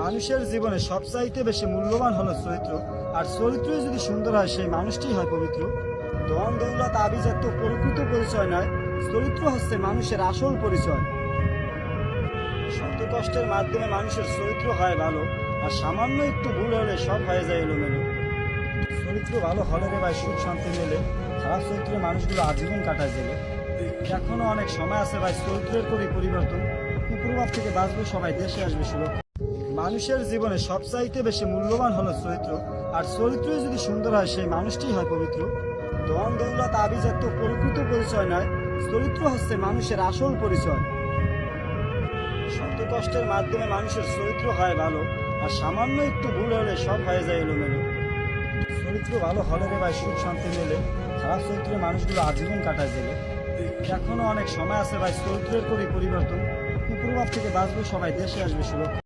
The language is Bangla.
মানুষের জীবনে সবচাইতে বেশি মূল্যবান হলো চরিত্র। আর চরিত্রই যদি সুন্দর হয় সেই মানুষটিই হয় পবিত্র। ধন দৌলত আভিজাত্য প্রকৃত পরিচয় নয়, চরিত্র হচ্ছে মানুষের আসল পরিচয়। শত কষ্টের মাধ্যমে মানুষের চরিত্র হয় ভালো, আর সামান্য একটু ভুল হলে সব হয়ে যায় এলোমেলো। চরিত্র ভালো হলে রে ভাই সুখ শান্তি মেলে, খারাপ চরিত্রের মানুষগুলো আজীবন কাটায় জেলে। এখনো অনেক সময় আছে ভাই, চরিত্রের করি পরিবর্তন, কুপ্রভাব থেকে বাঁচবো সবাই, দেশে আসবে সুরক্ষা। মানুষের জীবনে সবচাইতে বেশি মূল্যবান হলো চরিত্র। আর চরিত্রই যদি সুন্দর হয় সেই মানুষটিই হয় পবিত্র। ধন দৌলত আভিজাত্য প্রকৃত পরিচয় নয়, চরিত্র হচ্ছে মানুষের আসল পরিচয়। শত কষ্টের মাধ্যমে মানুষের চরিত্র হয় ভালো, আর সামান্য একটু ভুল হলে সব হয়ে যায় এলোমেলো। চরিত্র ভালো হলে রে ভাই সুখ শান্তি মেলে, খারাপ চরিত্রের মানুষগুলো আজীবন কাটায় জেলে। এখনো অনেক সময় আছে ভাই, চরিত্রের করি পরিবর্তন, কুপ্রভাব থেকে বাঁচবো সবাই, দেশে আসবে সুরক্ষা।